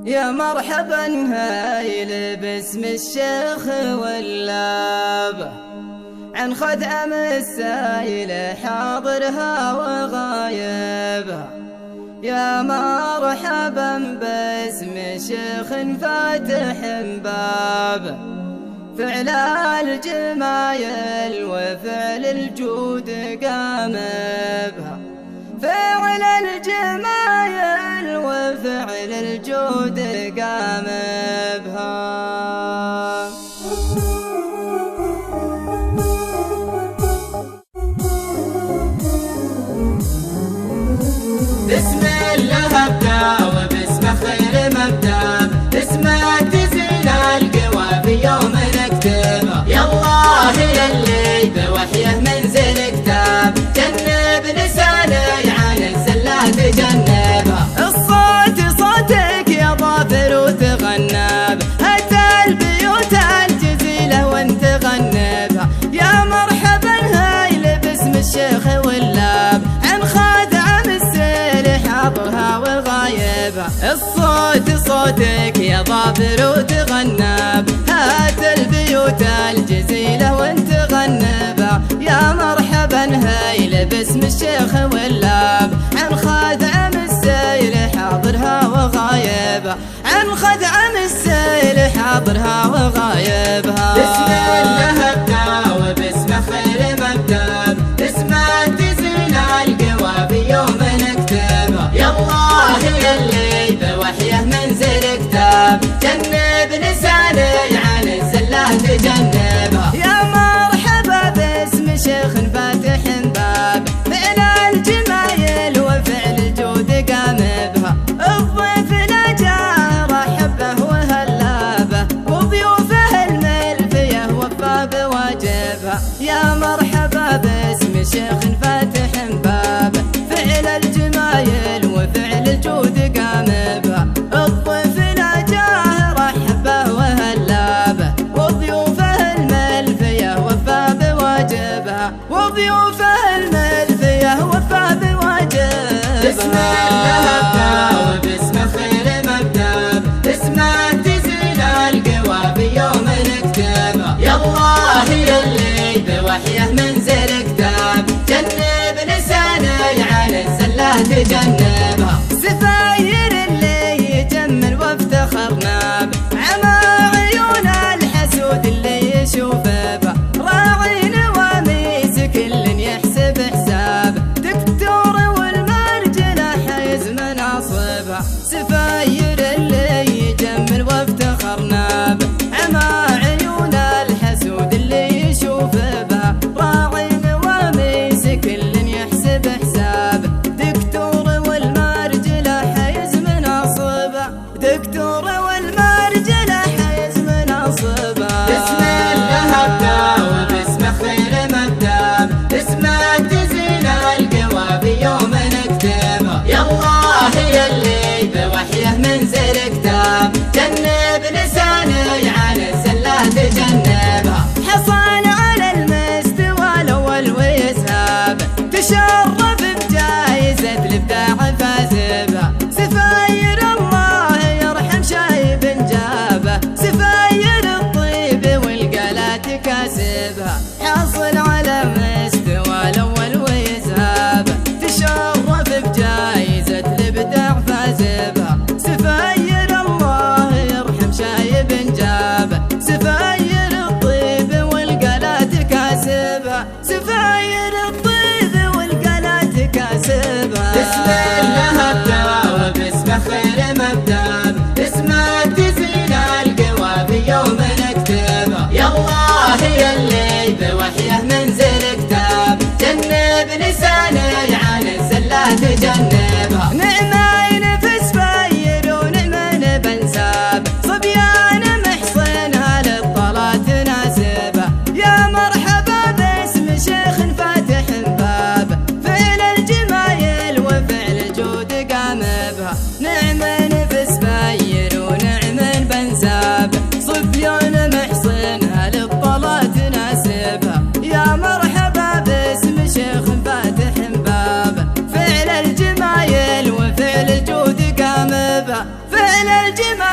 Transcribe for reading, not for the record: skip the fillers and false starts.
يا مرحبا هايل باسم الشيخ واللاب، عن خدعم السايل حاضرها وغايبها. يا مرحبا باسم شيخ فاتح باب، فعل الجمايل وفعل الجود قام بها. فعل الجمايل وفعل الجود قام بها. بسم الله ابدا وباسم خير مبدا، باسمه تزيل القوى في يوم نكتبه. يا الله يلي بوحيه منزل كتاب، جنب لساني عن الزلات جنبها. الصوت صوتك يا ظافر وتغنب، اتى البيوت الجزيله وانت غنبها. يا مرحبا هايل باسم الشيخ واللاب، عن خادعم السيل حاضرها وغايبها. الصوت صوتك يا ظافر وتغنب، هات البيوت الجزيله وانت غنبها. يا مرحبا هايل باسم الشيخ واللاب، عن خادعم السيل حاضرها وغايبها. عن خدعم السيل حاضرها وغايبها. بسم الله ابدا وباسم خير مبدا، باسمه تزيل القوى في يوم نكتبها. يا الله يلي بوحيه منزل كتاب، جنب لساني عن الزلات جنبها. يا مرحبا باسم شيخ فاتح باب، فعل الجمايل وفعل الجود قام بها. الضيف لا جاه رحب به وهلابه، وضيوفه الملفيه وفى بواجبها. يا مرحبا باسم شيخ فاتح باب، فعل الجمايل وفعل الجود قام بها. الضيف لا جاه رحب به وهلابه، وضيوفه الملفيه وفى بواجبها. وضيوفه الملفيه وفى بواجبها. بسم الله ابدا وباسم خير مبدا، باسمه تزيل القوى في يوم نكتبها. يا الله يلي بوحيه منزل كتاب، جنب لساني عن الزلات جنبها. سفاير اللي يجمل وافتخرنا به، عمى عيون الحسود اللي يشوف به. راعي نواميس كل يحسب حسابه، دكتور والمرجله حيز مناصبها. سفاير اللي يجمل وافتخرنا به، عمى عيون الحسود اللي يشوف به. راعي نواميس كل يحسب حسابه، دكتور والمرجله حيز مناصبها. دكتور والمرجله حيز مناصبها. بسم الله ابدا وباسم خير مبدا، باسمه تزيل القوى في يوم نكتبها. يا الله يلي بوحيه منزل كتاب، جنب لساني عن الزلات جنبها. حصل على المستوى الاول ويسهاب، تشرف بجائزه الابداع فاز بها. سفاير الله يرحم شايب جابه، سفاير الطيب والقالات كاسبها. حاصل على مستوى الاول ويسهاب، تشرف بجائزه الابداع فاز بها. سفاير الله يرحم شايب جابه، سفاير الطيب والقالات كاسبها. سفاير الطيب والقالات كاسبها. بسم الله ابدا وباسم خير مبدا، باسمه تزيل القوى في يوم نكتبها. يا الله يلي بوحيه منزل كتاب، جنب لساني عن الزلات جنبها. نعمة نفس فاير ونعمة بنساب، صبيان محصنها للطلا تناسبها. يا مرحبا باسم شيخ فاتح باب، فعل الجمايل وفعل الجود قام بها. نعمة من الجمال